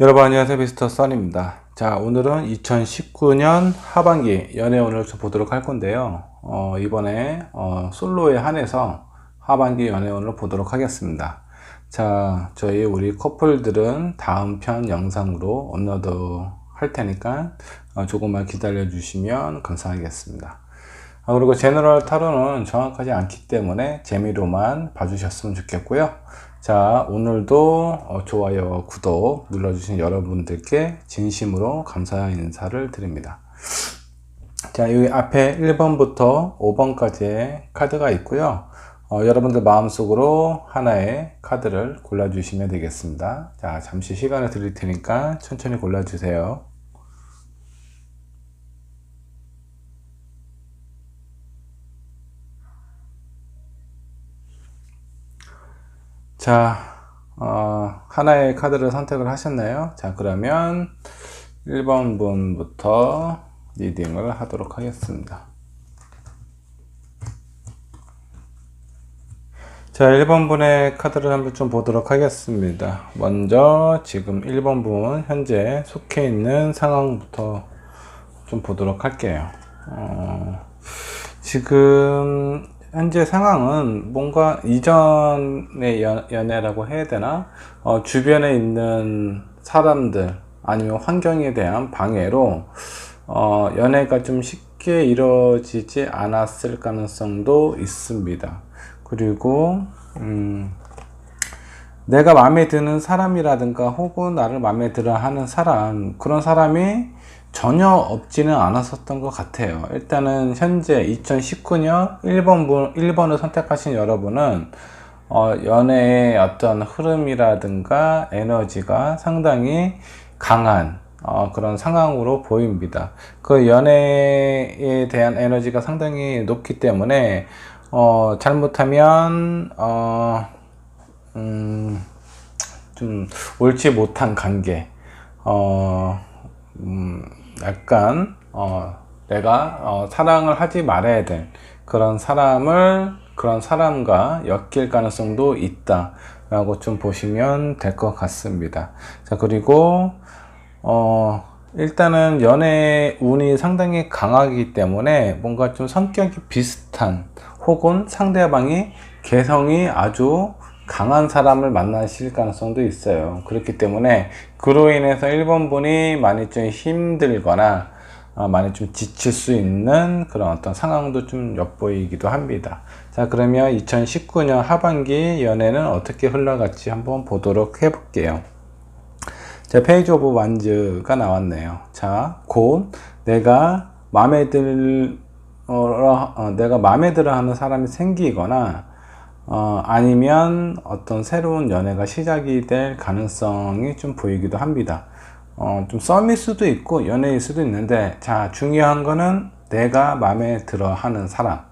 여러분 안녕하세요. 미스터 써니입니다. 자, 오늘은 2019년 하반기 연애운을 좀 보도록 할 건데요. 이번에 솔로에 한해서 하반기 연애운을 보도록 하겠습니다. 자, 우리 커플들은 다음 편 영상으로 업로드 할 테니까 조금만 기다려 주시면 감사하겠습니다. 그리고 제너럴 타로는 정확하지 않기 때문에 재미로만 봐주셨으면 좋겠고요. 자, 오늘도 좋아요, 구독 눌러주신 여러분들께 진심으로 감사 인사를 드립니다. 자, 여기 앞에 1번부터 5번까지의 카드가 있고요. 여러분들 마음속으로 하나의 카드를 골라주시면 되겠습니다. 자, 잠시 시간을 드릴 테니까 천천히 골라주세요. 자, 하나의 카드를 선택을 하셨나요? 자, 그러면 1번 분부터 리딩을 하도록 하겠습니다. 자, 1번 분의 카드를 한번 좀 보도록 하겠습니다. 먼저 지금 1번 분 현재 속해 있는 상황부터 좀 보도록 할게요. 지금 현재 상황은 뭔가 이전의 연애라고 해야 되나? 주변에 있는 사람들 아니면 환경에 대한 방해로 연애가 좀 쉽게 이루어지지 않았을 가능성도 있습니다. 그리고 내가 마음에 드는 사람이라든가 혹은 나를 마음에 들어 하는 사람, 그런 사람이 전혀 없지는 않았었던 것 같아요. 일단은 현재 2019년 1번을 선택하신 여러분은 연애의 어떤 흐름이라든가 에너지가 상당히 강한 그런 상황으로 보입니다. 그 연애에 대한 에너지가 상당히 높기 때문에 잘못하면 좀 옳지 못한 관계, 약간 내가 사랑을 하지 말아야 될 그런 사람과 엮일 가능성도 있다 라고 좀 보시면 될 것 같습니다. 자, 그리고 일단은 연애 운이 상당히 강하기 때문에 뭔가 좀 성격이 비슷한 혹은 상대방이 개성이 아주 강한 사람을 만나실 가능성도 있어요. 그렇기 때문에 그로 인해서 1번 분이 많이 좀 힘들거나 많이 좀 지칠 수 있는 그런 어떤 상황도 좀 엿보이기도 합니다. 자, 그러면 2019년 하반기 연애는 어떻게 흘러갈지 한번 보도록 해볼게요. 자, 페이지 오브 완즈가 나왔네요. 자, 곧 내가 마음에 들어 하는 사람이 생기거나 아니면 어떤 새로운 연애가 시작이 될 가능성이 좀 보이기도 합니다. 좀 썸일 수도 있고 연애일 수도 있는데, 자, 중요한 거는 내가 마음에 들어 하는 사람,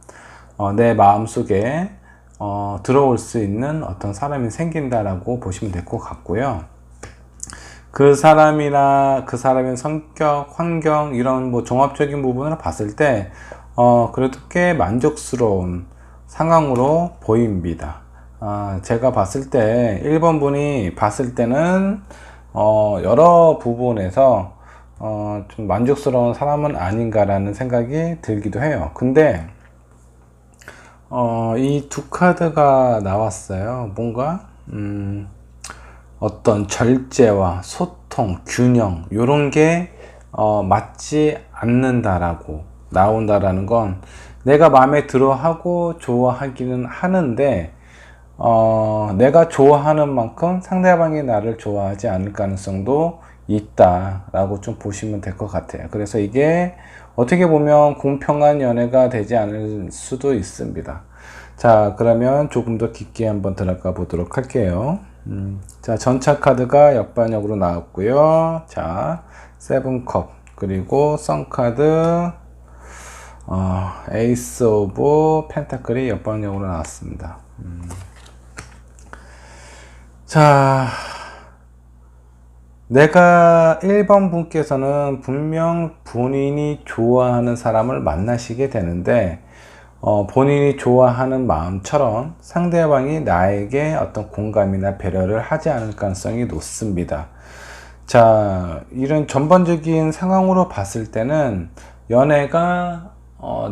내 마음속에 들어올 수 있는 어떤 사람이 생긴다라고 보시면 될 것 같고요. 그 사람이나 그 사람의 성격, 환경, 이런 뭐 종합적인 부분을 봤을 때 그래도 꽤 만족스러운 상황으로 보입니다. 제가 봤을 때 1번 분이 봤을 때는 여러 부분에서 좀 만족스러운 사람은 아닌가라는 생각이 들기도 해요. 근데 이 두 카드가 나왔어요. 뭔가 어떤 절제와 소통, 균형, 요런 게 맞지 않는다라고 나온다라는 건, 내가 마음에 들어 하고 좋아하기는 하는데 내가 좋아하는 만큼 상대방이 나를 좋아하지 않을 가능성도 있다라고 좀 보시면 될 것 같아요. 그래서 이게 어떻게 보면 공평한 연애가 되지 않을 수도 있습니다. 자, 그러면 조금 더 깊게 한번 들어가 보도록 할게요. 자, 전차 카드가 역반역으로 나왔고요. 자, 세븐컵, 그리고 썬카드, 에이스 오브 펜타클이 역반역으로 나왔습니다. 자, 내가 1번 분께서는 분명 본인이 좋아하는 사람을 만나시게 되는데 본인이 좋아하는 마음처럼 상대방이 나에게 어떤 공감이나 배려를 하지 않을 가능성이 높습니다. 자, 이런 전반적인 상황으로 봤을 때는 연애가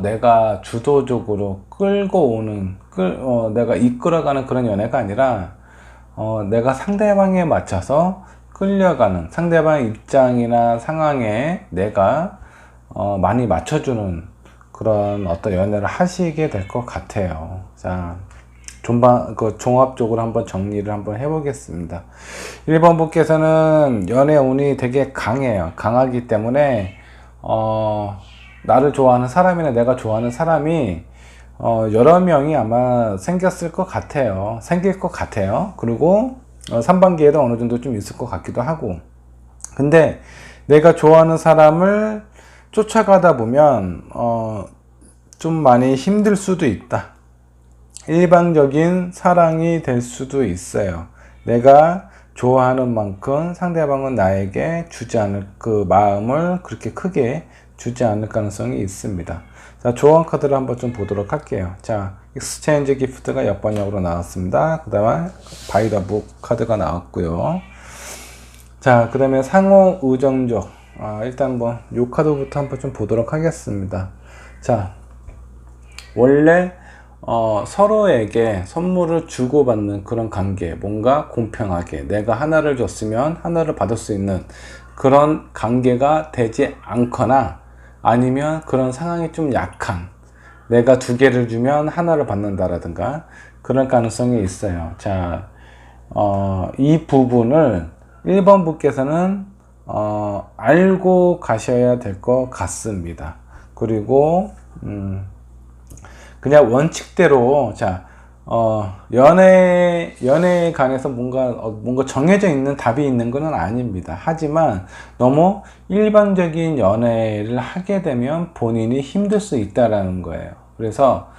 내가 주도적으로 끌고 오는, 내가 이끌어가는 그런 연애가 아니라 내가 상대방에 맞춰서 끌려가는, 상대방의 입장이나 상황에 내가 많이 맞춰주는 그런 어떤 연애를 하시게 될 것 같아요. 자, 종합적으로 한번 정리를 한번 해보겠습니다. 1번 분께서는 연애 운이 되게 강해요. 강하기 때문에 나를 좋아하는 사람이나 내가 좋아하는 사람이 여러 명이 아마 생겼을 것 같아요. 생길 것 같아요. 그리고 3반기에도 어느 정도 좀 있을 것 같기도 하고. 근데 내가 좋아하는 사람을 쫓아가다 보면 좀 많이 힘들 수도 있다. 일방적인 사랑이 될 수도 있어요. 내가 좋아하는 만큼 상대방은 나에게 주지 않을, 그 마음을 그렇게 크게 주지 않을 가능성이 있습니다. 자, 조언 카드를 한번 좀 보도록 할게요. 자, 익스체인지 기프트가 역번역으로 나왔습니다. 그 다음에 바이 더 북 카드가 나왔고요. 자, 그 다음에 상호 우정적. 일단 뭐 요 카드부터 한번 좀 보도록 하겠습니다. 자, 원래 서로에게 선물을 주고받는 그런 관계, 뭔가 공평하게 내가 하나를 줬으면 하나를 받을 수 있는 그런 관계가 되지 않거나, 아니면 그런 상황이 좀 약한, 내가 두 개를 주면 하나를 받는다라든가 그런 가능성이 있어요. 자, 이 부분을 1번 분께서는 알고 가셔야 될 것 같습니다. 그리고 그냥 원칙대로, 자, 연애에 관해서 뭔가 정해져 있는 답이 있는 것은 아닙니다. 하지만 너무 일반적인 연애를 하게 되면 본인이 힘들 수 있다라는 거예요. 그래서,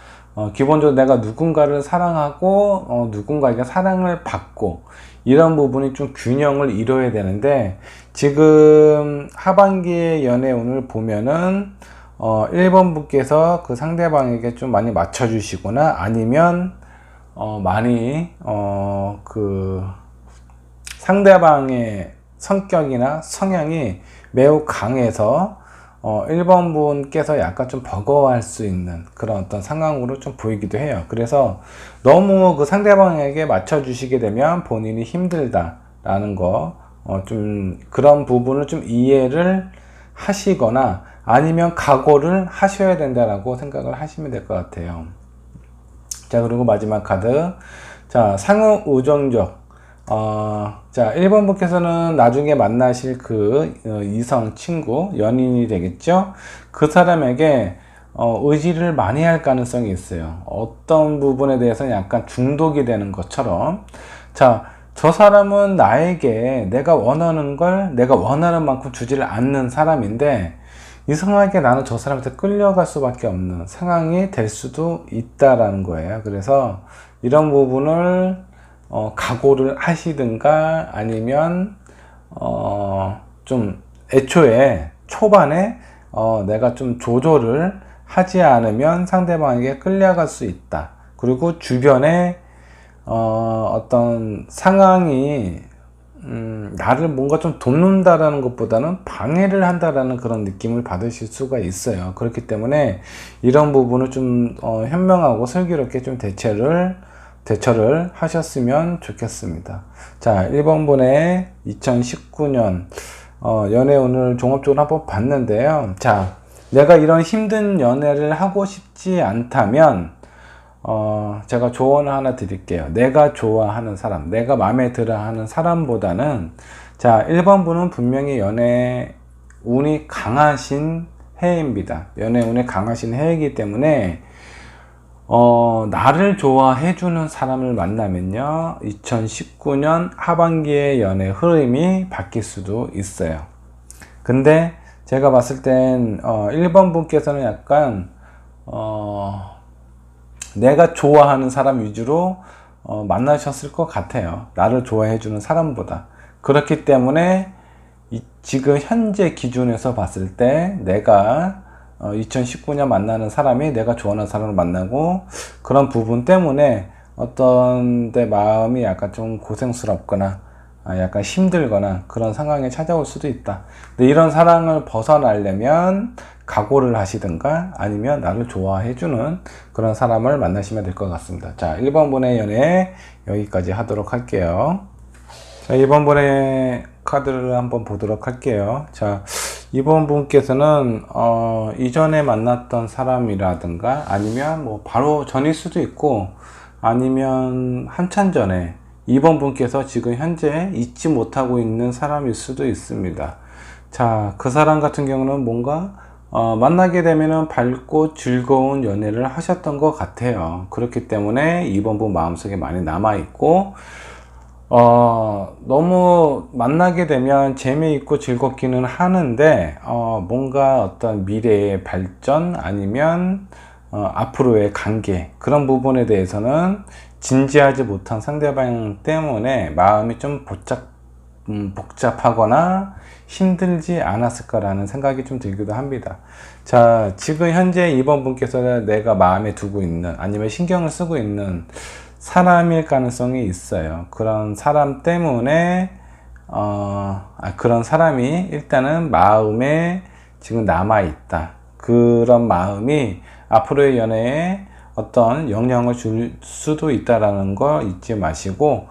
기본적으로 내가 누군가를 사랑하고, 누군가에게 사랑을 받고, 이런 부분이 좀 균형을 이뤄야 되는데, 지금 하반기의 연애 운을 보면은, 1번 분께서 그 상대방에게 좀 많이 맞춰주시거나, 아니면 많이 그 상대방의 성격이나 성향이 매우 강해서 1번 분께서 약간 좀 버거워할 수 있는 그런 어떤 상황으로 좀 보이기도 해요. 그래서 너무 그 상대방에게 맞춰주시게 되면 본인이 힘들다라는 거, 좀 그런 부분을 좀 이해를 하시거나, 아니면 각오를 하셔야 된다라고 생각을 하시면 될 것 같아요. 자, 그리고 마지막 카드. 자, 상호 우정적. 자, 1번 분께서는 나중에 만나실 그 이성, 친구, 연인이 되겠죠? 그 사람에게 의지를 많이 할 가능성이 있어요. 어떤 부분에 대해서는 약간 중독이 되는 것처럼. 자, 저 사람은 나에게 내가 원하는 걸 내가 원하는 만큼 주지를 않는 사람인데, 이상하게 나는 저 사람한테 끌려갈 수밖에 없는 상황이 될 수도 있다라는 거예요. 그래서 이런 부분을 각오를 하시든가, 아니면 좀 애초에 초반에 내가 좀 조절을 하지 않으면 상대방에게 끌려갈 수 있다. 그리고 주변에 어떤 상황이 나를 뭔가 좀 돕는다라는 것보다는 방해를 한다라는 그런 느낌을 받으실 수가 있어요. 그렇기 때문에 이런 부분을 좀 현명하고 슬기롭게 좀 대처를 하셨으면 좋겠습니다. 자, 1번 분의 2019년 연애운을 종합적으로 한번 봤는데요. 자, 내가 이런 힘든 연애를 하고 싶지 않다면 제가 조언을 하나 드릴게요. 내가 좋아하는 사람, 내가 마음에 들어 하는 사람보다는, 자, 1번 분은 분명히 연애 운이 강하신 해입니다. 연애 운이 강하신 해이기 때문에, 나를 좋아해주는 사람을 만나면요, 2019년 하반기의 연애 흐름이 바뀔 수도 있어요. 근데 제가 봤을 땐, 1번 분께서는 약간, 내가 좋아하는 사람 위주로 만나셨을 것 같아요. 나를 좋아해주는 사람보다. 그렇기 때문에 지금 현재 기준에서 봤을 때 내가 2019년 만나는 사람이 내가 좋아하는 사람을 만나고, 그런 부분 때문에 어떤 내 마음이 약간 좀 고생스럽거나, 약간 힘들거나 그런 상황이 찾아올 수도 있다. 근데 이런 사랑을 벗어나려면 각오를 하시든가 아니면 나를 좋아해주는 그런 사람을 만나시면 될 것 같습니다. 자, 1번 분의 연애 여기까지 하도록 할게요. 자, 2번 분의 카드를 한번 보도록 할게요. 자, 2번 분께서는 이전에 만났던 사람이라든가 아니면 뭐 바로 전일 수도 있고 아니면 한참 전에 2번 분께서 지금 현재 잊지 못하고 있는 사람일 수도 있습니다. 자, 그 사람 같은 경우는 뭔가 만나게 되면은 밝고 즐거운 연애를 하셨던 것 같아요. 그렇기 때문에 2번 분 마음속에 많이 남아있고 너무 만나게 되면 재미있고 즐겁기는 하는데 뭔가 어떤 미래의 발전 아니면 앞으로의 관계 그런 부분에 대해서는 진지하지 못한 상대방 때문에 마음이 좀 복잡하거나 힘들지 않았을까라는 생각이 좀 들기도 합니다. 자, 지금 현재 2번 분께서 내가 마음에 두고 있는 아니면 신경을 쓰고 있는 사람일 가능성이 있어요. 그런 사람 때문에 그런 사람이 일단은 마음에 지금 남아있다. 그런 마음이 앞으로의 연애에 어떤 영향을 줄 수도 있다라는 거 잊지 마시고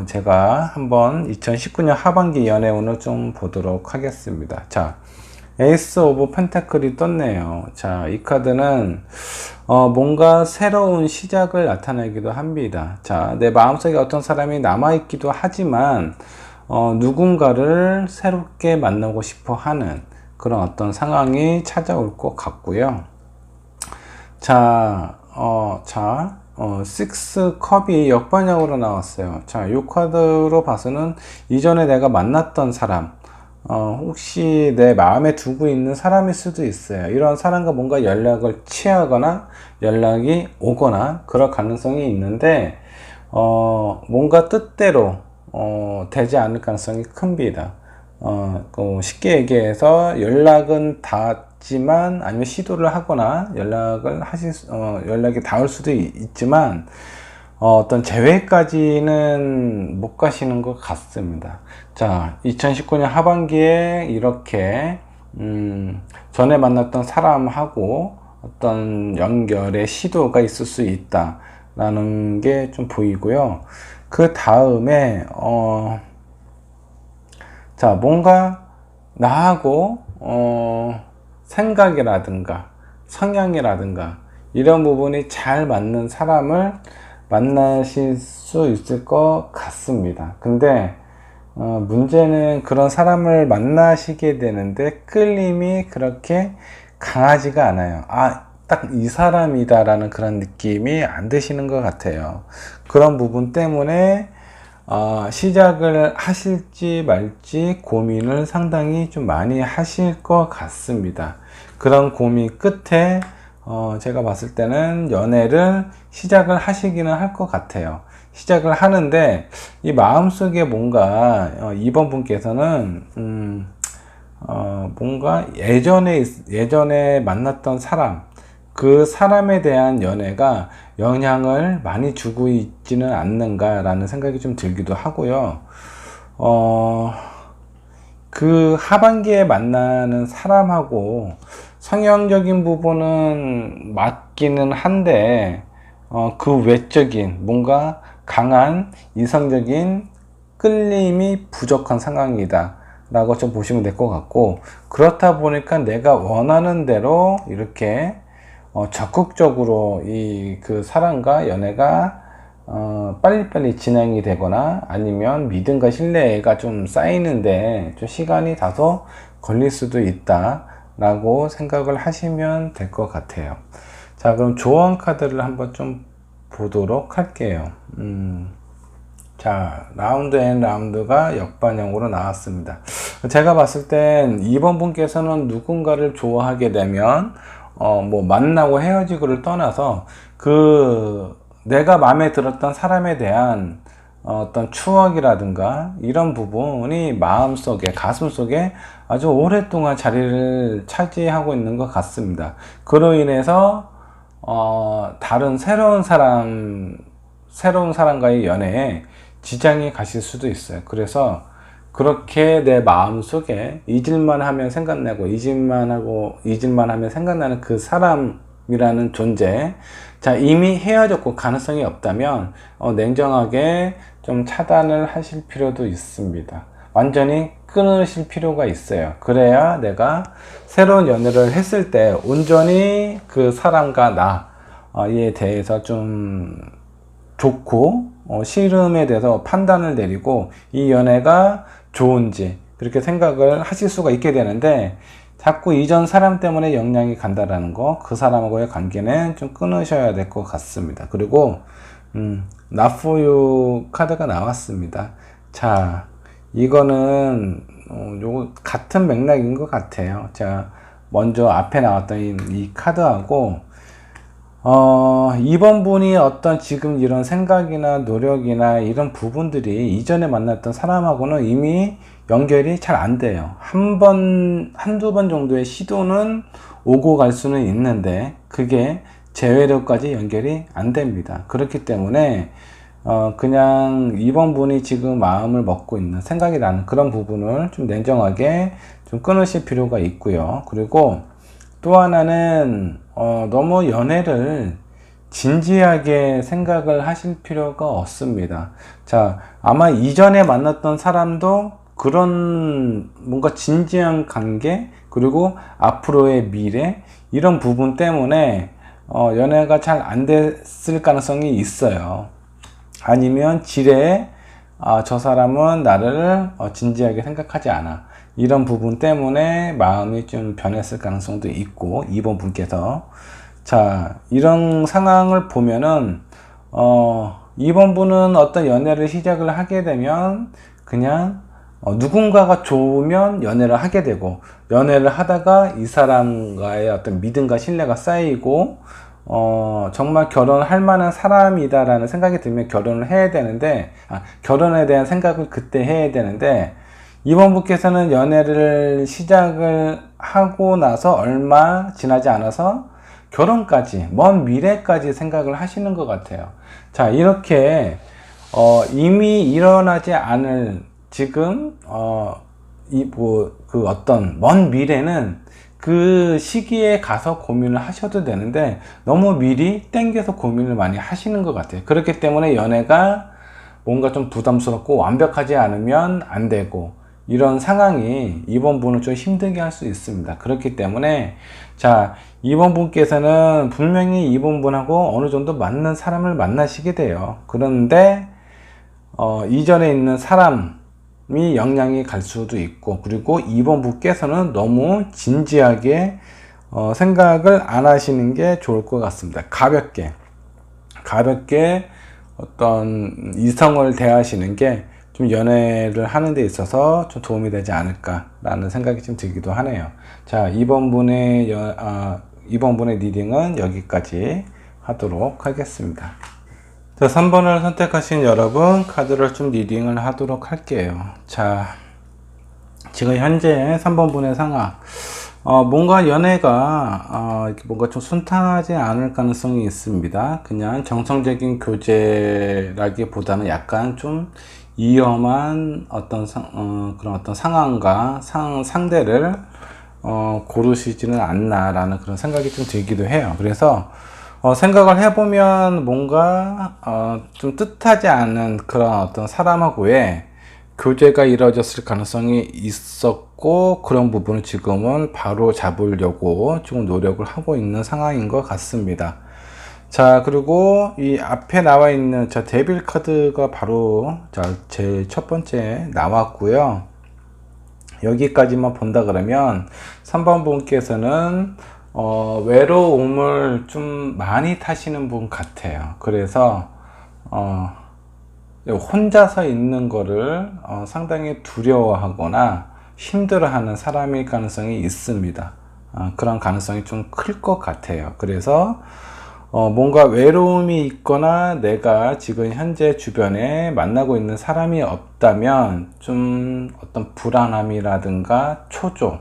제가 한번 2019년 하반기 연애운을 좀 보도록 하겠습니다. 자, 에이스 오브 펜타클이 떴네요. 자, 이 카드는 뭔가 새로운 시작을 나타내기도 합니다. 자, 내 마음속에 어떤 사람이 남아있기도 하지만 누군가를 새롭게 만나고 싶어 하는 그런 어떤 상황이 찾아올 것 같고요. 자, 식스 컵이 역반영으로 나왔어요. 자, 이 카드로 봐서는 이전에 내가 만났던 사람, 혹시 내 마음에 두고 있는 사람일 수도 있어요. 이런 사람과 뭔가 연락을 취하거나 연락이 오거나 그럴 가능성이 있는데, 뭔가 뜻대로, 되지 않을 가능성이 큽니다. 쉽게 얘기해서 연락은 닿지만 아니면 시도를 하거나 연락이 닿을 수도 있지만 어떤 재회까지는 못 가시는 것 같습니다. 자, 2019년 하반기에 이렇게 전에 만났던 사람하고 어떤 연결의 시도가 있을 수 있다라는 게 좀 보이고요. 그 다음에 자, 뭔가 나하고 생각이라든가 성향이라든가 이런 부분이 잘 맞는 사람을 만나실 수 있을 것 같습니다. 근데 문제는 그런 사람을 만나시게 되는데 끌림이 그렇게 강하지가 않아요. 딱 이 사람이다 라는 그런 느낌이 안 드시는 것 같아요. 그런 부분 때문에 시작을 하실지 말지 고민을 상당히 좀 많이 하실 것 같습니다. 그런 고민 끝에 제가 봤을 때는 연애를 시작을 하시기는 할 것 같아요. 시작을 하는데 이 마음속에 뭔가 2번 분께서는 뭔가 예전에 만났던 사람, 그 사람에 대한 연애가 영향을 많이 주고 있지는 않는가 라는 생각이 좀 들기도 하고요. 그 하반기에 만나는 사람하고 성향적인 부분은 맞기는 한데 그 외적인 뭔가 강한 이성적인 끌림이 부족한 상황이다 라고 좀 보시면 될 것 같고, 그렇다 보니까 내가 원하는 대로 이렇게 적극적으로 그 사람과 연애가 빨리빨리 진행이 되거나 아니면 믿음과 신뢰가 좀 쌓이는데 좀 시간이 다소 걸릴 수도 있다 라고 생각을 하시면 될 것 같아요. 자, 그럼 조언 카드를 한번 좀 보도록 할게요. 자, 라운드 앤 라운드가 역반영으로 나왔습니다. 제가 봤을 땐 2번 분께서는 누군가를 좋아하게 되면 뭐 만나고 헤어지고를 떠나서 내가 마음에 들었던 사람에 대한 어떤 추억이라든가 이런 부분이 마음속에, 가슴속에 아주 오랫동안 자리를 차지하고 있는 것 같습니다. 그로 인해서 다른 새로운 사람과의 연애에 지장이 가실 수도 있어요. 그래서 그렇게 내 마음 속에 잊을만 하면 생각나고 잊을만 하면 생각나는 그 사람이라는 존재, 자, 이미 헤어졌고 가능성이 없다면 냉정하게 좀 차단을 하실 필요도 있습니다. 완전히 끊으실 필요가 있어요. 그래야 내가 새로운 연애를 했을 때 온전히 그 사람과 나에 대해서 좀 좋고 싫음에 대해서 판단을 내리고 이 연애가 좋은지 그렇게 생각을 하실 수가 있게 되는데, 자꾸 이전 사람 때문에 영향이 간다라는 거, 그 사람하고의 관계는 좀 끊으셔야 될 것 같습니다. 그리고 Not for you 카드가 나왔습니다. 자, 이거는 요 같은 맥락인 것 같아요. 자, 먼저 앞에 나왔던 이 카드하고 이번 분이 어떤 지금 이런 생각이나 노력이나 이런 부분들이 이전에 만났던 사람하고는 이미 연결이 잘 안 돼요. 한두 번 정도의 시도는 오고 갈 수는 있는데 그게 재회로까지 연결이 안 됩니다. 그렇기 때문에 그냥 이번 분이 지금 마음을 먹고 있는 생각이 나는 그런 부분을 좀 냉정하게 좀 끊으실 필요가 있고요. 그리고 또 하나는 너무 연애를 진지하게 생각을 하실 필요가 없습니다. 자, 아마 이전에 만났던 사람도 그런 뭔가 진지한 관계, 그리고 앞으로의 미래, 이런 부분 때문에 연애가 잘 안 됐을 가능성이 있어요. 아니면 지레 저 사람은 나를 진지하게 생각하지 않아, 이런 부분 때문에 마음이 좀 변했을 가능성도 있고, 2번 분께서 자, 이런 상황을 보면은 2번 분은 어떤 연애를 시작을 하게 되면 그냥 누군가가 좋으면 연애를 하게 되고, 연애를 하다가 이 사람과의 어떤 믿음과 신뢰가 쌓이고 정말 결혼할 만한 사람이다라는 생각이 들면 결혼을 해야 되는데, 결혼에 대한 생각을 그때 해야 되는데, 이번 분께서는 연애를 시작을 하고 나서 얼마 지나지 않아서 결혼까지, 먼 미래까지 생각을 하시는 것 같아요. 자, 이렇게 이미 일어나지 않을 지금 그 어떤 먼 미래는 그 시기에 가서 고민을 하셔도 되는데 너무 미리 땡겨서 고민을 많이 하시는 것 같아요. 그렇기 때문에 연애가 뭔가 좀 부담스럽고 완벽하지 않으면 안 되고, 이런 상황이 이번 분은 좀 힘들게 할 수 있습니다. 그렇기 때문에 자, 이번 분께서는 분명히 이번 분하고 어느 정도 맞는 사람을 만나시게 돼요. 그런데 이전에 있는 사람이 영향이 갈 수도 있고, 그리고 이번 분께서는 너무 진지하게 생각을 안 하시는 게 좋을 것 같습니다. 가볍게 어떤 이성을 대하시는 게 좀 연애를 하는 데 있어서 좀 도움이 되지 않을까라는 생각이 좀 들기도 하네요. 자, 이번 분의 리딩은 여기까지 하도록 하겠습니다. 자, 3번을 선택하신 여러분, 카드를 좀 리딩을 하도록 할게요. 자, 지금 현재 3번 분의 상황, 뭔가 연애가 뭔가 좀 순탄하지 않을 가능성이 있습니다. 그냥 정상적인 교제라기보다는 약간 좀 위험한 어떤 그런 어떤 상황과 상대를 고르시지는 않나라는 그런 생각이 좀 들기도 해요. 그래서 생각을 해보면 뭔가 좀 뜻하지 않은 그런 어떤 사람하고의 교제가 이루어졌을 가능성이 있었고, 그런 부분을 지금은 바로 잡으려고 지금 노력을 하고 있는 상황인 것 같습니다. 자, 그리고 이 앞에 나와 있는 저 데빌 카드가 바로 제일 첫 번째 나왔고요. 여기까지만 본다 그러면 3번 분께서는 외로움을 좀 많이 타시는 분 같아요. 그래서 혼자서 있는 거를 상당히 두려워하거나 힘들어하는 사람일 가능성이 있습니다. 그런 가능성이 좀 클 것 같아요. 그래서 뭔가 외로움이 있거나 내가 지금 현재 주변에 만나고 있는 사람이 없다면 좀 어떤 불안함이라든가 초조,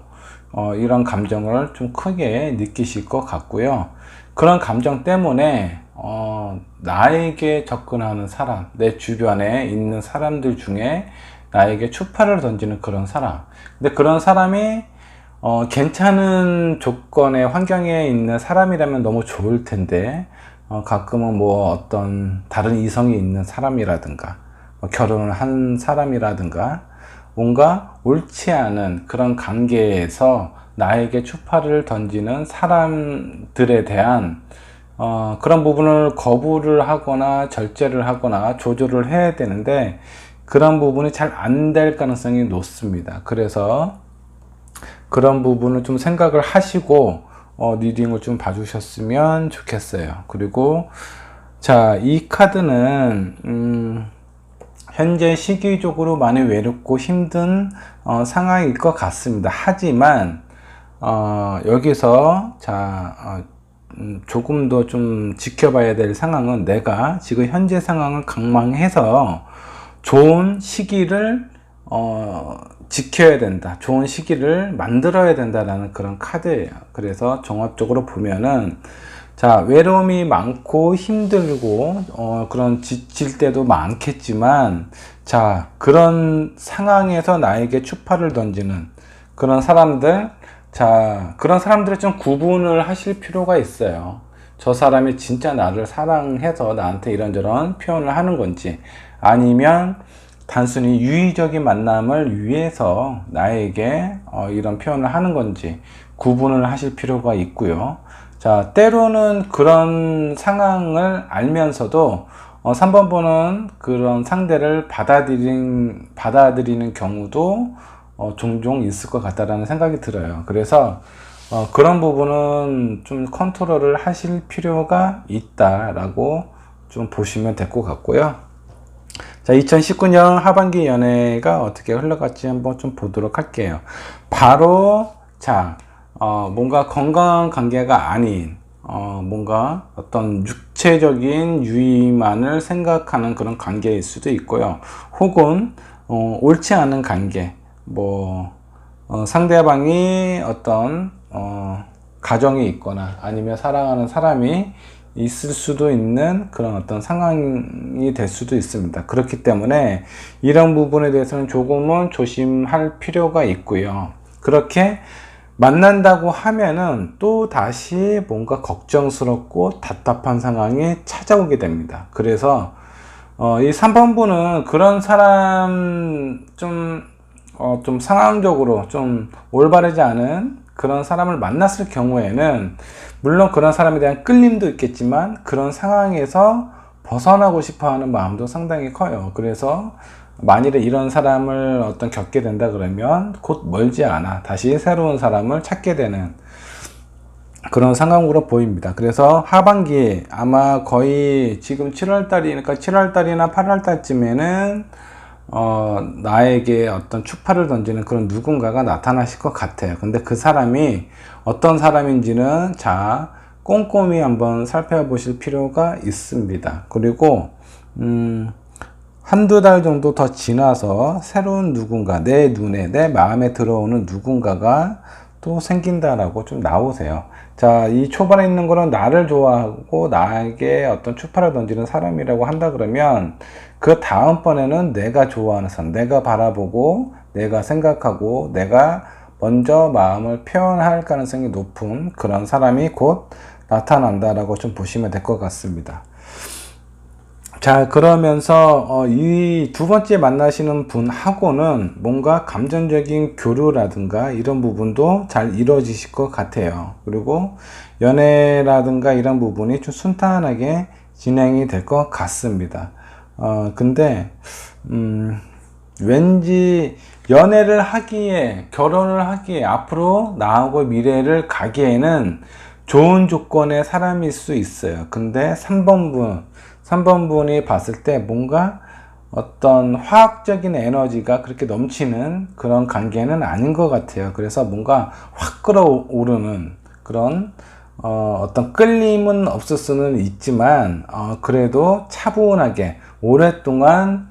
이런 감정을 좀 크게 느끼실 것 같고요. 그런 감정 때문에 나에게 접근하는 사람, 내 주변에 있는 사람들 중에 나에게 추파를 던지는 그런 사람. 근데 그런 사람이 괜찮은 조건의 환경에 있는 사람이라면 너무 좋을 텐데, 가끔은 뭐 어떤 다른 이성이 있는 사람이라든가, 결혼을 한 사람이라든가, 뭔가 옳지 않은 그런 관계에서 나에게 추파를 던지는 사람들에 대한 그런 부분을 거부를 하거나 절제를 하거나 조절을 해야 되는데, 그런 부분이 잘 안 될 가능성이 높습니다. 그래서 그런 부분을 좀 생각을 하시고 리딩을 좀 봐주셨으면 좋겠어요. 그리고 자, 이 카드는 현재 시기적으로 많이 외롭고 힘든 상황일 것 같습니다. 하지만 여기서 자 조금 더 좀 지켜봐야 될 상황은, 내가 지금 현재 상황을 강망해서 좋은 시기를 지켜야 된다, 좋은 시기를 만들어야 된다라는 그런 카드예요. 그래서 종합적으로 보면은, 자, 외로움이 많고 힘들고 그런 지칠 때도 많겠지만, 자, 그런 상황에서 나에게 추파를 던지는 그런 사람들, 자, 그런 사람들을 좀 구분을 하실 필요가 있어요. 저 사람이 진짜 나를 사랑해서 나한테 이런저런 표현을 하는 건지, 아니면 단순히 유의적인 만남을 위해서 나에게 이런 표현을 하는 건지 구분을 하실 필요가 있고요. 자, 때로는 그런 상황을 알면서도 3번 보는 그런 상대를 받아들이는 경우도 종종 있을 것 같다라는 생각이 들어요. 그래서 그런 부분은 좀 컨트롤을 하실 필요가 있다라고 좀 보시면 될 것 같고요. 자, 2019년 하반기 연애가 어떻게 흘러갈지 한번 좀 보도록 할게요. 바로 자, 뭔가 건강한 관계가 아닌 뭔가 어떤 육체적인 유의만을 생각하는 그런 관계일 수도 있고요. 혹은 옳지 않은 관계, 뭐 상대방이 어떤 가정이 있거나 아니면 사랑하는 사람이 있을 수도 있는 그런 어떤 상황이 될 수도 있습니다. 그렇기 때문에 이런 부분에 대해서는 조금은 조심할 필요가 있고요. 그렇게 만난다고 하면은 또 다시 뭔가 걱정스럽고 답답한 상황이 찾아오게 됩니다. 그래서 이 3번분은 그런 사람 좀 상황적으로 좀 올바르지 않은 그런 사람을 만났을 경우에는, 물론 그런 사람에 대한 끌림도 있겠지만 그런 상황에서 벗어나고 싶어 하는 마음도 상당히 커요. 그래서 만일에 이런 사람을 겪게 된다 그러면 곧 멀지 않아 다시 새로운 사람을 찾게 되는 그런 상황으로 보입니다. 그래서 하반기 아마 거의 지금 7월달이니까 7월달이나 8월달쯤에는 나에게 어떤 추파를 던지는 그런 누군가가 나타나실 것 같아요. 근데 그 사람이 어떤 사람인지는 자, 꼼꼼히 한번 살펴보실 필요가 있습니다. 그리고 한두 달 정도 더 지나서 새로운 누군가, 내 눈에, 내 마음에 들어오는 누군가가 또 생긴다라고 좀 나오세요. 자, 이 초반에 있는 거는 나를 좋아하고 나에게 어떤 추파를 던지는 사람이라고 한다 그러면, 그 다음번에는 내가 좋아하는 사람, 내가 바라보고 내가 생각하고 내가 먼저 마음을 표현할 가능성이 높은 그런 사람이 곧 나타난다라고 좀 보시면 될 것 같습니다. 자, 그러면서 이 두 번째 만나시는 분하고는 뭔가 감정적인 교류라든가 이런 부분도 잘 이루어지실 것 같아요. 그리고 연애라든가 이런 부분이 좀 순탄하게 진행이 될 것 같습니다. 근데 왠지 연애를 하기에, 결혼을 하기에, 앞으로 나하고 미래를 가기에는 좋은 조건의 사람일 수 있어요. 근데 3번분이 봤을 때 뭔가 어떤 화학적인 에너지가 그렇게 넘치는 그런 관계는 아닌 것 같아요. 그래서 뭔가 확 끌어오르는 그런 어떤 끌림은 없을 수는 있지만 그래도 차분하게 오랫동안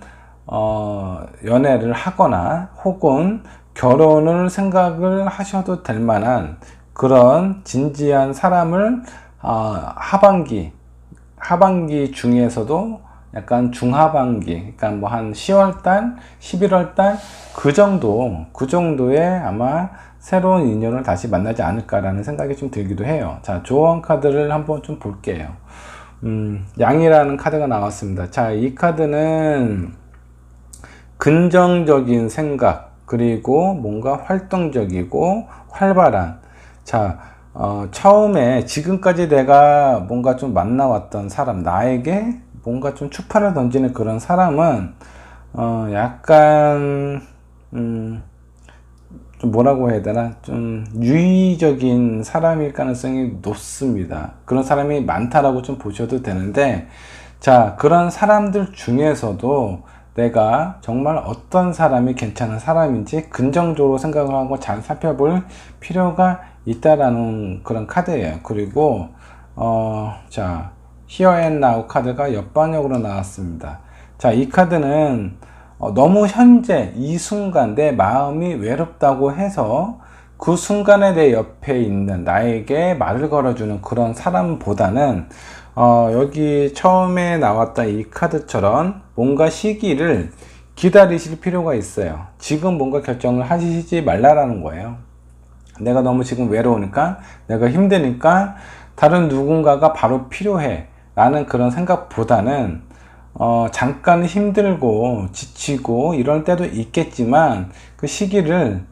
연애를 하거나 혹은 결혼을 생각을 하셔도 될 만한 그런 진지한 사람을 하반기 하반기 중에서도 약간 중하반기, 그러니까 뭐 한 10월달, 11월달 그 정도에 아마 새로운 인연을 다시 만나지 않을까라는 생각이 좀 들기도 해요. 자, 조언 카드를 한번 좀 볼게요. 양이라는 카드가 나왔습니다. 자, 이 카드는 긍정적인 생각, 그리고 뭔가 활동적이고 활발한, 자, 처음에 지금까지 내가 뭔가 좀 만나왔던 사람, 나에게 뭔가 좀 추파를 던지는 그런 사람은 약간 좀 뭐라고 해야 되나, 좀 유의적인 사람일 가능성이 높습니다. 그런 사람이 많다라고 좀 보셔도 되는데, 자, 그런 사람들 중에서도 내가 정말 어떤 사람이 괜찮은 사람인지 긍정적으로 생각을 하고 잘 살펴볼 필요가 있다라는 그런 카드예요. 그리고 자, Here and Now 카드가 옆방역으로 나왔습니다. 자, 이 카드는 너무 현재 이 순간 내 마음이 외롭다고 해서 그 순간에 내 옆에 있는 나에게 말을 걸어주는 그런 사람보다는 여기 처음에 나왔던 이 카드처럼 뭔가 시기를 기다리실 필요가 있어요. 지금 뭔가 결정을 하시지 말라라는 거예요. 내가 너무 지금 외로우니까, 내가 힘드니까 다른 누군가가 바로 필요해 라는 그런 생각보다는 잠깐 힘들고 지치고 이럴 때도 있겠지만 그 시기를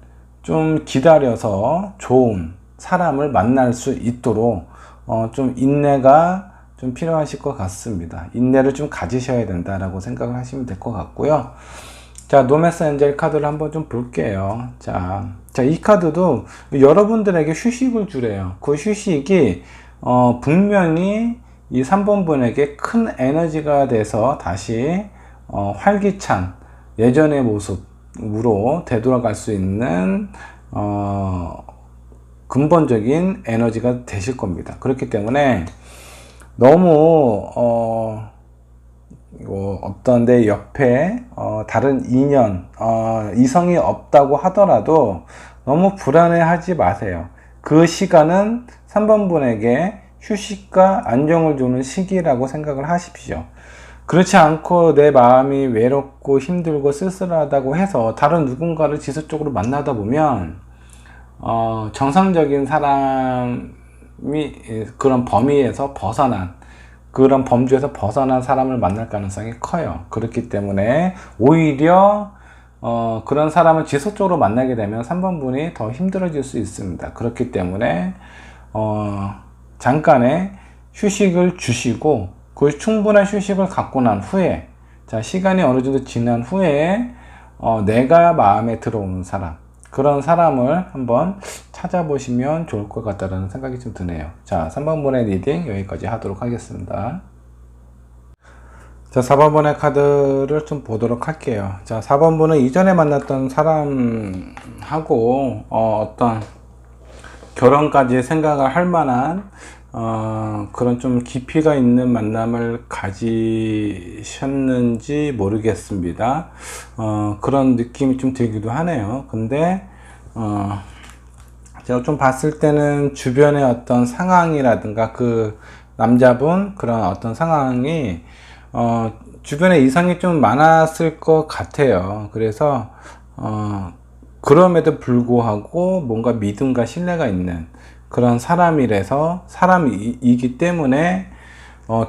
좀 기다려서 좋은 사람을 만날 수 있도록 좀 인내가 좀 필요하실 것 같습니다. 인내를 좀 가지셔야 된다라고 생각을 하시면 될 것 같고요. 자, 노메스 엔젤 카드를 한번 좀 볼게요. 자, 이 카드도 여러분들에게 휴식을 주래요. 그 휴식이 분명히 이 3번 분에게 큰 에너지가 돼서 다시 활기찬 예전의 모습으로 되돌아갈 수 있는 근본적인 에너지가 되실 겁니다. 그렇기 때문에 너무 어떤 내 옆에 다른 인연, 이성이 없다고 하더라도 너무 불안해 하지 마세요. 그 시간은 3번 분에게 휴식과 안정을 주는 시기라고 생각을 하십시오. 그렇지 않고 내 마음이 외롭고 힘들고 쓸쓸하다고 해서 다른 누군가를 지속적으로 만나다 보면 정상적인 사람이 그런 범위에서 벗어난, 그런 범주에서 벗어난 사람을 만날 가능성이 커요. 그렇기 때문에 오히려 그런 사람을 지속적으로 만나게 되면 3번 분이 더 힘들어질 수 있습니다. 그렇기 때문에 잠깐의 휴식을 주시고 그 충분한 휴식을 갖고 난 후에, 자, 시간이 어느 정도 지난 후에 내가 마음에 들어오는 사람, 그런 사람을 한번 찾아보시면 좋을 것 같다는 생각이 좀 드네요. 자, 3번분의 리딩 여기까지 하도록 하겠습니다. 자, 4번분의 카드를 좀 보도록 할게요. 자, 4번분은 이전에 만났던 사람하고 어떤 결혼까지 생각을 할 만한 그런 좀 깊이가 있는 만남을 가지셨는지 모르겠습니다. 그런 느낌이 좀 들기도 하네요. 근데 제가 좀 봤을 때는 주변의 어떤 상황이라든가 그 남자분 그런 어떤 상황이 주변에 이성이 좀 많았을 것 같아요. 그래서 그럼에도 불구하고 뭔가 믿음과 신뢰가 있는 그런 사람이기 때문에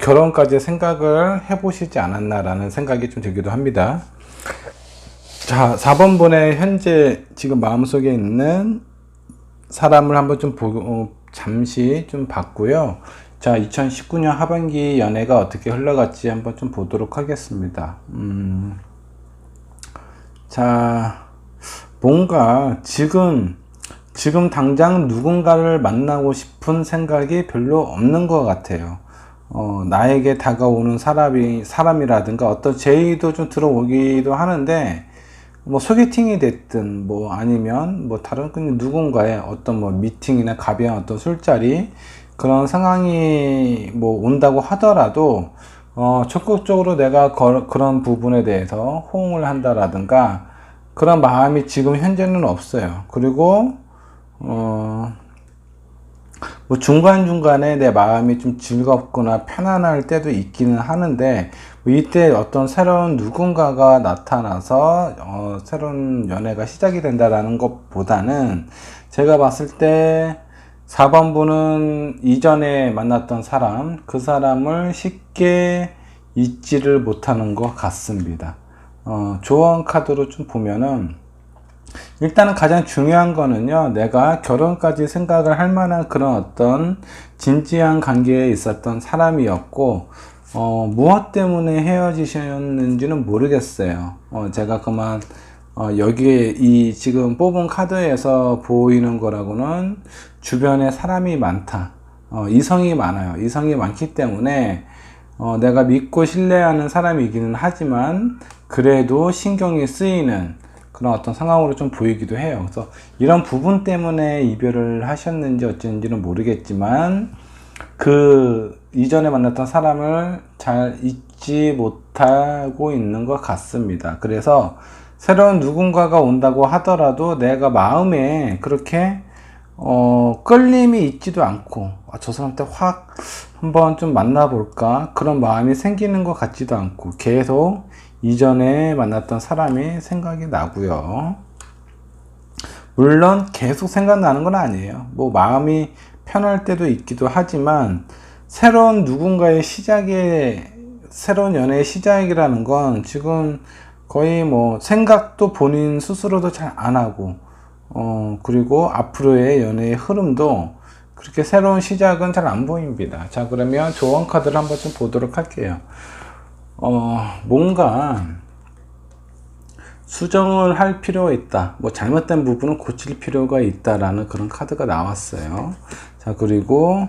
결혼까지 생각을 해보시지 않았나라는 생각이 좀 들기도 합니다. 자, 4번분의 현재 지금 마음속에 있는 사람을 한번 좀 잠시 좀 봤고요. 자, 2019년 하반기 연애가 어떻게 흘러갔지 한번 좀 보도록 하겠습니다. 자, 뭔가 지금 당장 누군가를 만나고 싶은 생각이 별로 없는 것 같아요. 나에게 다가오는 사람이라든가 어떤 제의도 좀 들어오기도 하는데, 뭐 소개팅이 됐든 뭐 아니면 뭐 다른 누군가의 어떤 뭐 미팅이나 가벼운 어떤 술자리 그런 상황이 뭐 온다고 하더라도 적극적으로 내가 그런 부분에 대해서 호응을 한다라든가 그런 마음이 지금 현재는 없어요. 그리고 뭐 뭐 중간중간에 내 마음이 좀 즐겁거나 편안할 때도 있기는 하는데, 뭐 이때 어떤 새로운 누군가가 나타나서 새로운 연애가 시작이 된다라는 것보다는, 제가 봤을 때 4번분은 이전에 만났던 사람, 그 사람을 쉽게 잊지를 못하는 것 같습니다. 조언 카드로 좀 보면은, 일단은 가장 중요한 거는요, 내가 결혼까지 생각을 할 만한 그런 어떤 진지한 관계에 있었던 사람이었고, 무엇 때문에 헤어지셨는지는 모르겠어요. 제가 그만, 여기에 이 지금 뽑은 카드에서 보이는 거라고는 주변에 사람이 많다. 이성이 많아요. 이성이 많기 때문에, 내가 믿고 신뢰하는 사람이기는 하지만, 그래도 신경이 쓰이는 그런 어떤 상황으로 좀 보이기도 해요. 그래서 이런 부분 때문에 이별을 하셨는지 어쩐지는 모르겠지만, 그 이전에 만났던 사람을 잘 잊지 못하고 있는 것 같습니다. 그래서 새로운 누군가가 온다고 하더라도 내가 마음에 그렇게 끌림이 있지도 않고, 저 사람한테 확 한번 좀 만나볼까 그런 마음이 생기는 것 같지도 않고, 계속 이전에 만났던 사람이 생각이 나고요. 물론 계속 생각나는 건 아니에요. 뭐 마음이 편할 때도 있기도 하지만, 새로운 누군가의 새로운 연애의 시작이라는 건 지금 거의 뭐 생각도 본인 스스로도 잘 안 하고, 그리고 앞으로의 연애의 흐름도 그렇게 새로운 시작은 잘 안 보입니다. 자, 그러면 조언 카드를 한번 좀 보도록 할게요. 뭔가 수정을 할 필요가 있다. 뭐 잘못된 부분은 고칠 필요가 있다라는 그런 카드가 나왔어요. 자, 그리고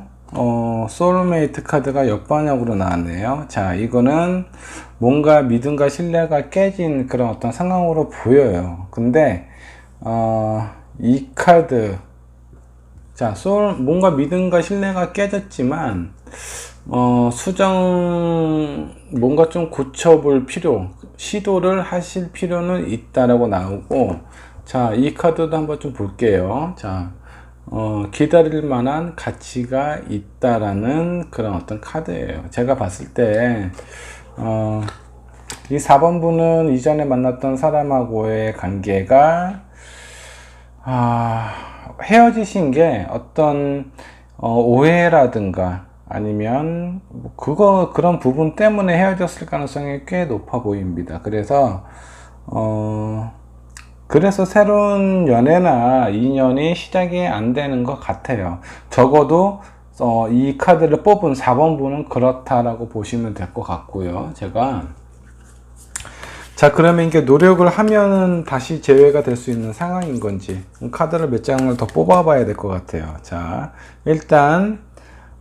소울메이트 카드가 역방향으로 나왔네요. 자, 이거는 뭔가 믿음과 신뢰가 깨진 그런 어떤 상황으로 보여요. 근데 이 카드, 자, 뭔가 믿음과 신뢰가 깨졌지만, 뭔가 좀 고쳐볼 시도를 하실 필요는 있다라고 나오고, 자, 이 카드도 한번 좀 볼게요. 자, 기다릴 만한 가치가 있다라는 그런 어떤 카드예요. 제가 봤을 때, 이 4번분은 이전에 만났던 사람하고의 관계가, 헤어지신 게 어떤 오해라든가 아니면 그런 부분 때문에 헤어졌을 가능성이 꽤 높아 보입니다. 그래서 새로운 연애나 인연이 시작이 안 되는 것 같아요. 적어도 이 카드를 뽑은 4번분은 그렇다라고 보시면 될 것 같고요. 자, 그러면 이게 노력을 하면은 다시 재회가 될 수 있는 상황인 건지, 카드를 몇 장을 더 뽑아 봐야 될 것 같아요. 자, 일단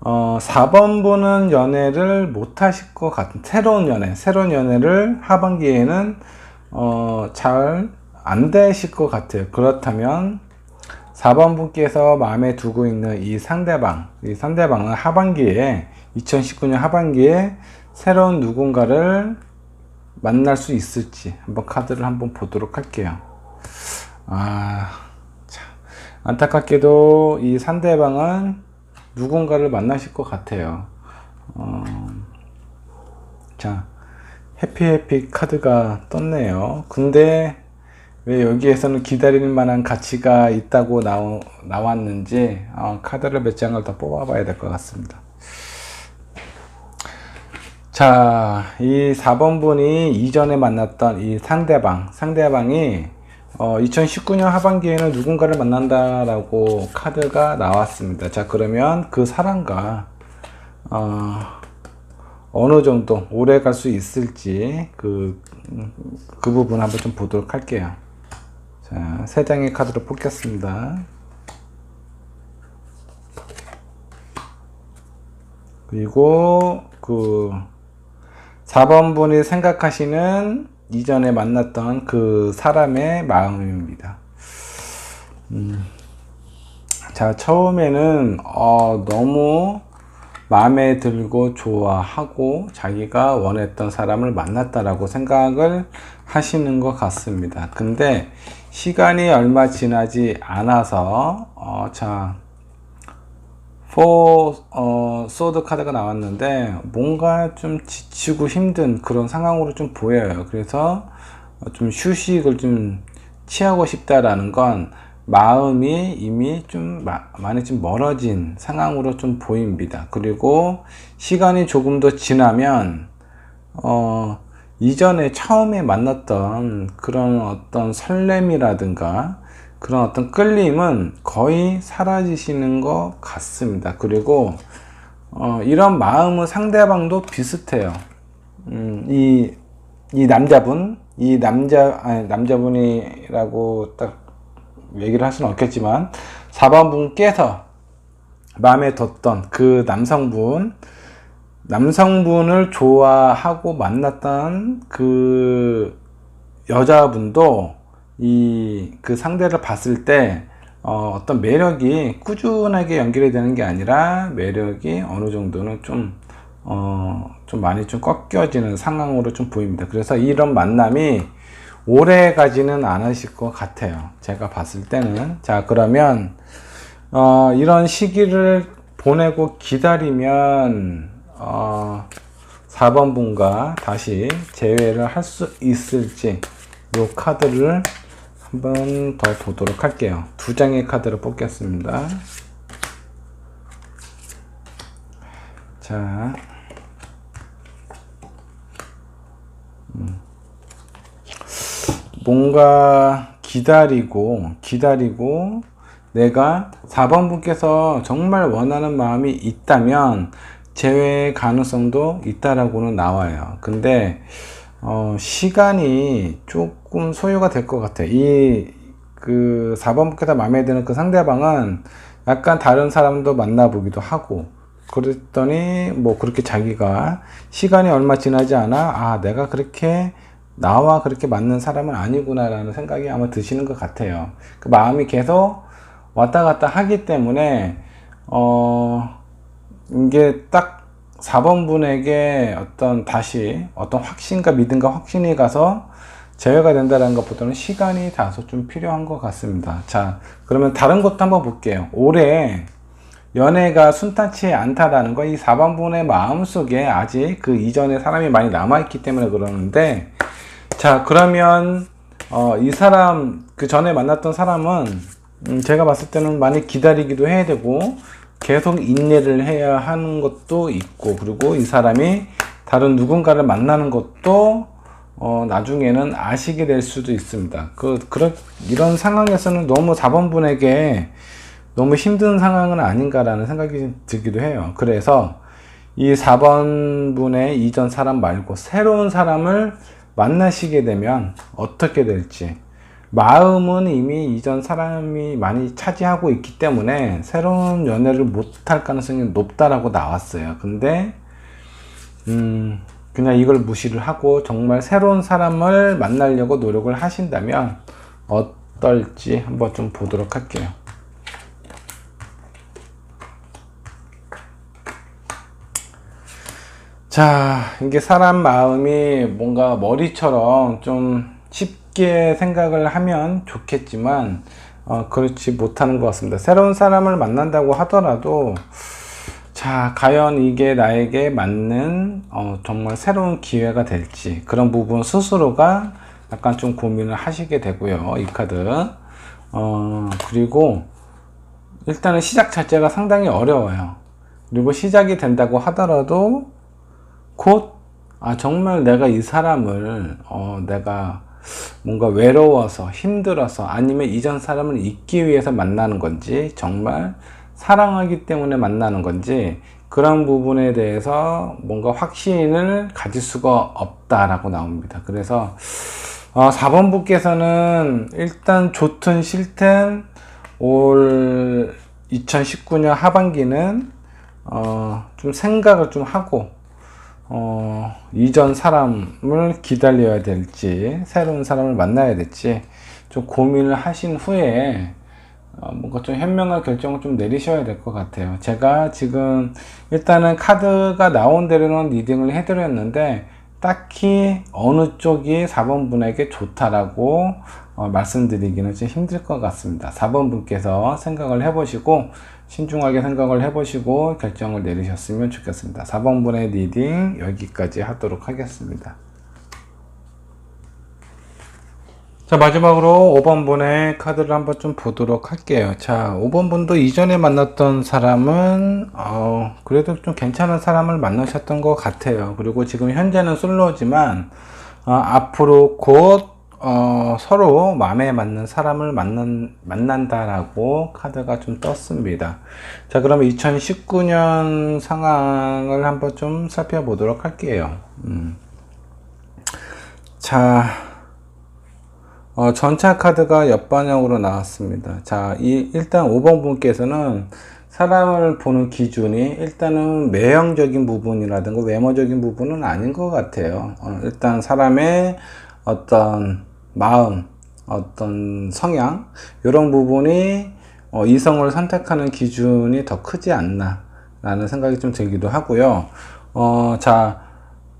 4번분은 연애를 못 하실 것 같은, 새로운 연애를 하반기에는 잘 안 되실 것 같아요. 그렇다면 4번분께서 마음에 두고 있는 이 상대방은 하반기에, 2019년 하반기에 새로운 누군가를 만날 수 있을지 한번 카드를 한번 보도록 할게요. 참 안타깝게도 이 상대방은 누군가를 만나실 것 같아요. 자, 해피 카드가 떴네요. 근데 왜 여기에서는 기다릴 만한 가치가 있다고 나왔는지 카드를 몇 장을 더 뽑아 봐야 될 것 같습니다. 자, 이 4번분이 이전에 만났던 이 상대방이 2019년 하반기에는 누군가를 만난다라고 카드가 나왔습니다. 자, 그러면 그 사람과 어느 정도 오래 갈 수 있을지 그 부분 한번 좀 보도록 할게요. 자, 3장의 카드를 뽑겠습니다. 그리고 4번분이 생각하시는 이전에 만났던 그 사람의 마음입니다. 자, 처음에는 너무 마음에 들고 좋아하고 자기가 원했던 사람을 만났다라고 생각을 하시는 것 같습니다. 근데 시간이 얼마 지나지 않아서 소드 카드가 나왔는데 뭔가 좀 지치고 힘든 그런 상황으로 좀 보여요. 그래서 좀 휴식을 좀 취하고 싶다라는 건 마음이 이미 좀 많이 좀 멀어진 상황으로 좀 보입니다. 그리고 시간이 조금 더 지나면 이전에 처음에 만났던 그런 어떤 설렘이라든가 그런 어떤 끌림은 거의 사라지시는 것 같습니다. 그리고 이런 마음은 상대방도 비슷해요. 이 남자분이라고 딱 얘기를 할 수는 없겠지만 4번 분께서 마음에 뒀던 그 남성분을 좋아하고 만났던 그 여자분도 그 상대를 봤을 때 어떤 매력이 꾸준하게 연결이 되는 게 아니라 매력이 어느 정도는 좀 많이 좀 꺾여지는 상황으로 좀 보입니다. 그래서 이런 만남이 오래 가지는 않으실 것 같아요. 제가 봤을 때는. 자, 그러면 이런 시기를 보내고 기다리면 4번 분과 다시 재회를 할 수 있을지 이 카드를 한번 더 보도록 할게요. 두 장의 카드를 뽑겠습니다. 자, 뭔가 기다리고 내가 4번 분께서 정말 원하는 마음이 있다면 재회 가능성도 있다라고는 나와요. 근데 시간이 조금 소요가 될 것 같아요. 그 4번 분께서 마음에 드는 그 상대방은 약간 다른 사람도 만나보기도 하고 그랬더니 뭐 그렇게 자기가 시간이 얼마 지나지 않아 내가 나와 그렇게 맞는 사람은 아니구나 라는 생각이 아마 드시는 것 같아요. 그 마음이 계속 왔다 갔다 하기 때문에 이게 딱 4번 분에게 다시 어떤 확신과 믿음과 확신이 가서 제외가 된다는 것보다는 시간이 다소 좀 필요한 것 같습니다. 자, 그러면 다른 것도 한번 볼게요. 올해 연애가 순탄치 않다라는 거, 이 4번 분의 마음속에 아직 그 이전에 사람이 많이 남아있기 때문에 그러는데, 자, 그러면 이 사람, 그 전에 만났던 사람은 제가 봤을 때는 많이 기다리기도 해야 되고 계속 인내를 해야 하는 것도 있고, 그리고 이 사람이 다른 누군가를 만나는 것도 나중에는 아시게 될 수도 있습니다. 이런 상황에서는 너무 4번 분에게 너무 힘든 상황은 아닌가라는 생각이 들기도 해요. 그래서 이 4번 분의 이전 사람 말고 새로운 사람을 만나시게 되면 어떻게 될지, 마음은 이미 이전 사람이 많이 차지하고 있기 때문에 새로운 연애를 못할 가능성이 높다라고 나왔어요. 근데 그냥 이걸 무시를 하고 정말 새로운 사람을 만나려고 노력을 하신다면 어떨지 한번 좀 보도록 할게요. 자, 이게 사람 마음이 뭔가 머리처럼 좀 쉽게 생각을 하면 좋겠지만 그렇지 못하는 것 같습니다. 새로운 사람을 만난다고 하더라도 자, 과연 이게 나에게 맞는 정말 새로운 기회가 될지, 그런 부분 스스로가 약간 좀 고민을 하시게 되고요. 이 카드. 그리고 일단은 시작 자체가 상당히 어려워요. 그리고 시작이 된다고 하더라도 곧 정말 내가 이 사람을 내가 뭔가 외로워서 힘들어서 아니면 이전 사람을 잊기 위해서 만나는 건지, 정말 사랑하기 때문에 만나는 건지, 그런 부분에 대해서 뭔가 확신을 가질 수가 없다라고 나옵니다. 그래서 4번 분께서는 일단 좋든 싫든 올 2019년 하반기는 좀 생각을 좀 하고 이전 사람을 기다려야 될지 새로운 사람을 만나야 될지 좀 고민을 하신 후에 뭔가 좀 현명한 결정을 좀 내리셔야 될 것 같아요. 제가 지금 일단은 카드가 나온 대로는 리딩을 해드렸는데 딱히 어느 쪽이 4번 분에게 좋다라고 말씀드리기는 좀 힘들 것 같습니다. 4번 분께서 생각을 해보시고 신중하게 생각을 해보시고 결정을 내리셨으면 좋겠습니다. 4번분의 리딩 여기까지 하도록 하겠습니다. 자, 마지막으로 5번분의 카드를 한번 좀 보도록 할게요. 자, 5번분도 이전에 만났던 사람은 그래도 좀 괜찮은 사람을 만나셨던 것 같아요. 그리고 지금 현재는 솔로지만 앞으로 곧 서로 마음에 맞는 사람을 만난다라고 카드가 좀 떴습니다. 자, 그러면 2019년 상황을 한번 좀 살펴보도록 할게요. 자, 전차 카드가 옆방향으로 나왔습니다. 자, 일단 5번 분께서는 사람을 보는 기준이 일단은 외형적인 부분이라든가 외모적인 부분은 아닌 것 같아요. 일단 사람의 어떤 마음, 어떤 성향, 이런 부분이 이성을 선택하는 기준이 더 크지 않나 라는 생각이 좀 들기도 하고요. 자,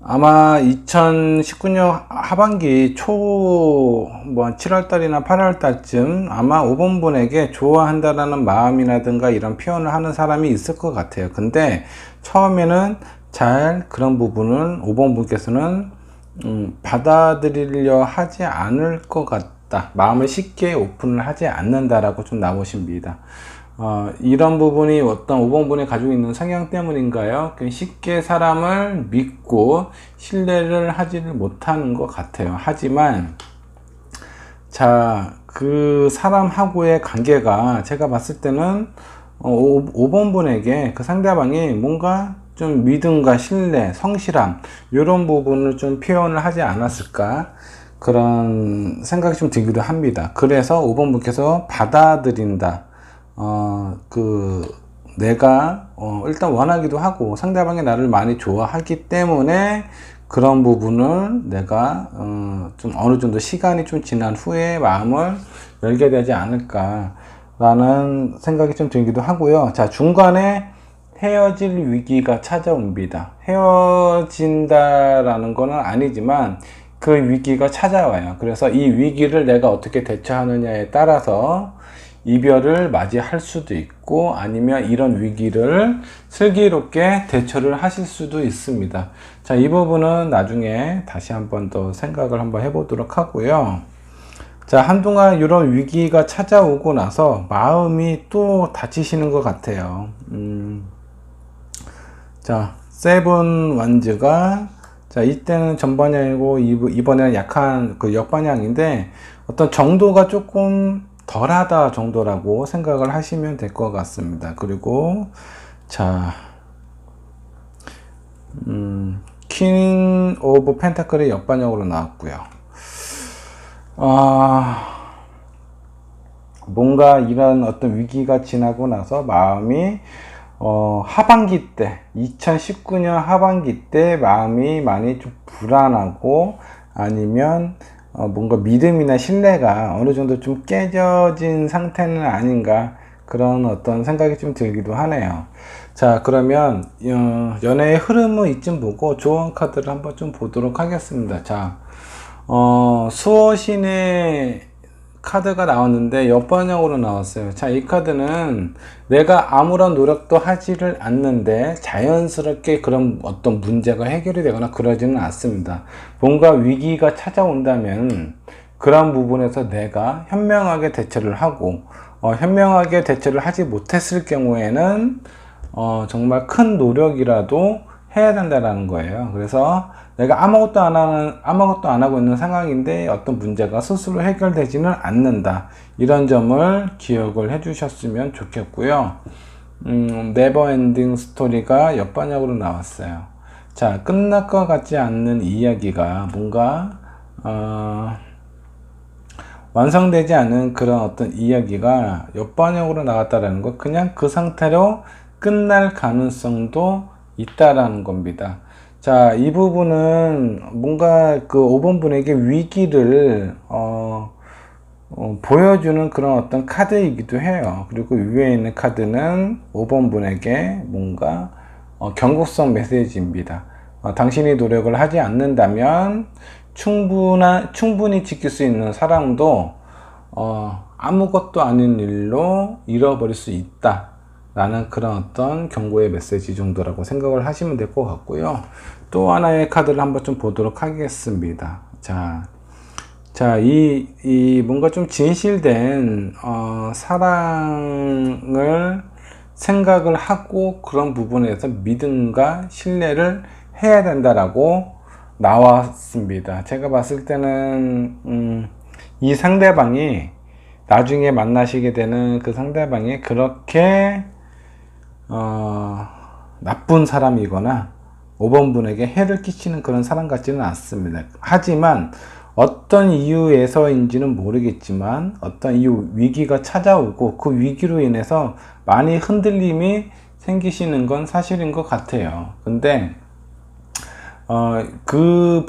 아마 2019년 하반기 초, 7월달이나 8월달쯤 아마 5번 분에게 좋아한다라는 마음이라든가 이런 표현을 하는 사람이 있을 것 같아요. 근데 처음에는 잘 그런 부분을 5번 분께서는 받아들이려 하지 않을 것 같다. 마음을 쉽게 오픈을 하지 않는다라고 좀 나오십니다. 이런 부분이 어떤 5번 분이 가지고 있는 성향 때문인가요? 쉽게 사람을 믿고 신뢰를 하지를 못하는 것 같아요. 하지만 자, 그 사람하고의 관계가 제가 봤을 때는 5번 분에게 그 상대방이 뭔가 좀 믿음과 신뢰, 성실함 이런 부분을 좀 표현을 하지 않았을까 그런 생각이 좀 들기도 합니다. 그래서 5번 분께서 받아들인다. 내가, 일단 원하기도 하고 상대방이 나를 많이 좋아하기 때문에 그런 부분을 내가, 좀 어느 정도 시간이 좀 지난 후에 마음을 열게 되지 않을까라는 생각이 좀 들기도 하고요. 자, 중간에 헤어질 위기가 찾아옵니다. 헤어진다라는 거는 아니지만 그 위기가 찾아와요. 그래서 이 위기를 내가 어떻게 대처하느냐에 따라서 이별을 맞이할 수도 있고 아니면 이런 위기를 슬기롭게 대처를 하실 수도 있습니다. 자, 이 부분은 나중에 다시 한번 더 생각을 한번 해보도록 하고요. 자, 한동안 이런 위기가 찾아오고 나서 마음이 또 다치시는 것 같아요. 자, 세븐 완즈가 자, 이때는 전방향이고 이번에는 약한 그 역방향인데 어떤 정도가 조금 덜하다 정도라고 생각을 하시면 될 것 같습니다. 그리고 자, 퀸 오브 펜타클이 역반영으로 나왔고요. 뭔가 이런 어떤 위기가 지나고 나서 마음이 하반기 때 2019년 하반기 때 마음이 많이 좀 불안하고 아니면 뭔가 믿음이나 신뢰가 어느 정도 좀 깨져진 상태는 아닌가 그런 어떤 생각이 좀 들기도 하네요. 자, 그러면 연애의 흐름은 이쯤 보고 조언 카드를 한번 좀 보도록 하겠습니다. 자, 수호신의 카드가 나왔는데 옆방향으로 나왔어요. 자, 이 카드는 내가 아무런 노력도 하지를 않는데 자연스럽게 그런 어떤 문제가 해결이 되거나 그러지는 않습니다. 뭔가 위기가 찾아온다면 그런 부분에서 내가 현명하게 대처를 하고 현명하게 대처를 하지 못했을 경우에는 정말 큰 노력이라도 해야 된다는 거예요. 그래서 내가 아무것도 안 하고 있는 상황인데 어떤 문제가 스스로 해결되지는 않는다. 이런 점을 기억을 해 주셨으면 좋겠고요. 네버엔딩 스토리가 옆방향으로 나왔어요. 자, 끝날 것 같지 않는 이야기가 뭔가, 완성되지 않은 그런 어떤 이야기가 옆방향으로 나왔다라는 거, 그냥 그 상태로 끝날 가능성도 있다라는 겁니다. 자, 이 부분은 뭔가 그 5번 분에게 위기를 보여주는 그런 어떤 카드이기도 해요. 그리고 위에 있는 카드는 5번 분에게 뭔가 경고성 메시지입니다. 당신이 노력을 하지 않는다면 충분히 지킬 수 있는 사랑도 아무것도 아닌 일로 잃어버릴 수 있다. 라는 그런 어떤 경고의 메시지 정도라고 생각을 하시면 될 것 같고요. 또 하나의 카드를 한번 좀 보도록 하겠습니다. 이 뭔가 좀 진실된 사랑을 생각을 하고 그런 부분에서 믿음과 신뢰를 해야 된다라고 나왔습니다. 제가 봤을 때는 이 상대방이 나중에 만나시게 되는 그 상대방이 그렇게 나쁜 사람이거나 5번 분에게 해를 끼치는 그런 사람 같지는 않습니다. 하지만 어떤 이유에서인지는 모르겠지만 어떤 이유 위기가 찾아오고 그 위기로 인해서 많이 흔들림이 생기시는 건 사실인 것 같아요. 근데 그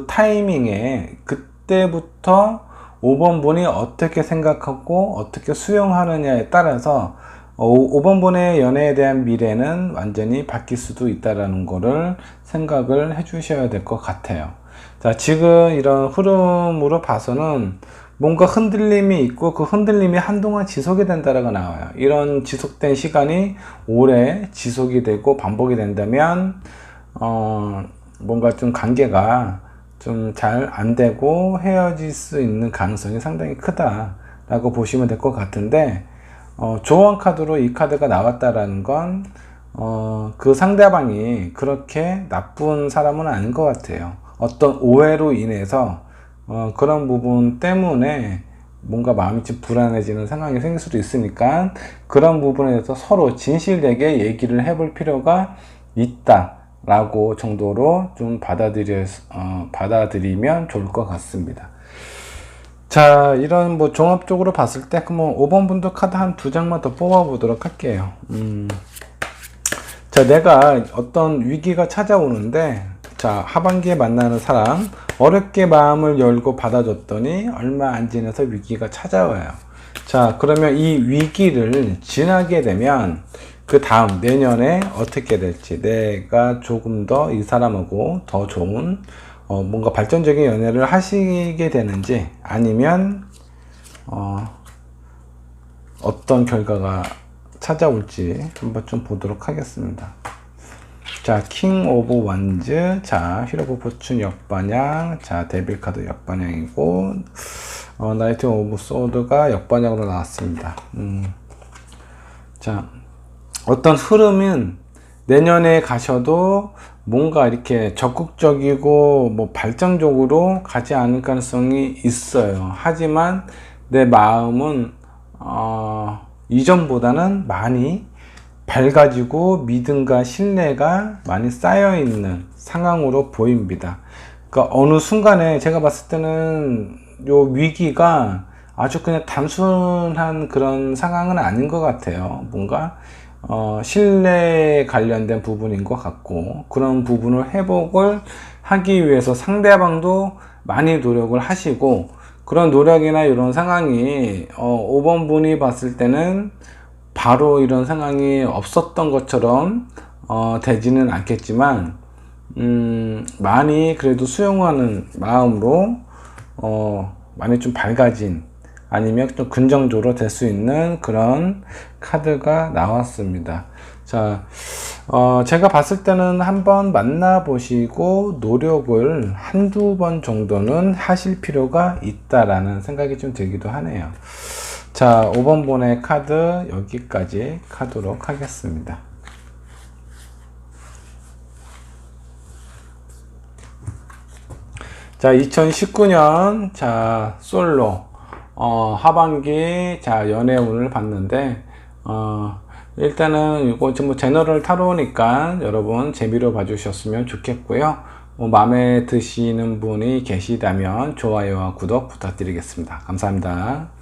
타이밍에 그때부터 5번 분이 어떻게 생각하고 어떻게 수용하느냐에 따라서 5번 분의 연애에 대한 미래는 완전히 바뀔 수도 있다라는 거를 생각을 해 주셔야 될 것 같아요. 자, 지금 이런 흐름으로 봐서는 뭔가 흔들림이 있고 그 흔들림이 한동안 지속이 된다라고 나와요. 이런 지속된 시간이 오래 지속이 되고 반복이 된다면 뭔가 좀 관계가 좀 잘 안 되고 헤어질 수 있는 가능성이 상당히 크다라고 보시면 될 것 같은데, 조언 카드로 이 카드가 나왔다라는 건 그 상대방이 그렇게 나쁜 사람은 아닌 것 같아요. 어떤 오해로 인해서 그런 부분 때문에 뭔가 마음이 좀 불안해지는 상황이 생길 수도 있으니까 그런 부분에서 서로 진실되게 얘기를 해볼 필요가 있다 라고 정도로 좀 받아들이면 좋을 것 같습니다. 자, 이런 뭐 종합적으로 봤을 때 그럼 5번 분도 카드 한 2장만 더 뽑아 보도록 할게요. 자, 내가 어떤 위기가 찾아오는데, 자, 하반기에 만나는 사람 어렵게 마음을 열고 받아줬더니 얼마 안 지나서 위기가 찾아와요. 자, 그러면 이 위기를 지나게 되면 그 다음 내년에 어떻게 될지, 내가 조금 더 이 사람하고 더 좋은 뭔가 발전적인 연애를 하시게 되는지, 아니면 어떤 결과가 찾아올지 한번 좀 보도록 하겠습니다. 자, 킹 오브 원즈, 자, 힐 오브 포춘 역반향, 자, 데빌 카드 역반향이고, 나이트 오브 소드가 역반향으로 나왔습니다. 자, 어떤 흐름은 내년에 가셔도 뭔가 이렇게 적극적이고 뭐 발전적으로 가지 않을 가능성이 있어요. 하지만 내 마음은 이전보다는 많이 밝아지고 믿음과 신뢰가 많이 쌓여 있는 상황으로 보입니다. 그러니까 어느 순간에 제가 봤을 때는 요 위기가 아주 그냥 단순한 그런 상황은 아닌 것 같아요. 뭔가 신뢰 관련된 부분인 것 같고, 그런 부분을 회복을 하기 위해서 상대방도 많이 노력을 하시고, 그런 노력이나 이런 상황이 5번 분이 봤을 때는 바로 이런 상황이 없었던 것처럼 되지는 않겠지만 많이 그래도 수용하는 마음으로 많이 좀 밝아진, 아니면 좀 긍정적으로 될 수 있는 그런 카드가 나왔습니다. 자, 제가 봤을 때는 한번 만나보시고 노력을 한두 번 정도는 하실 필요가 있다라는 생각이 좀 들기도 하네요. 자, 5번 번의 카드 여기까지 가도록 하겠습니다. 자, 2019년 자 솔로 하반기 자 연애운을 봤는데, 일단은 이거 좀 제너럴 타로니까 여러분 재미로 봐주셨으면 좋겠고요. 마음에 드시는 분이 계시다면 좋아요와 구독 부탁드리겠습니다. 감사합니다.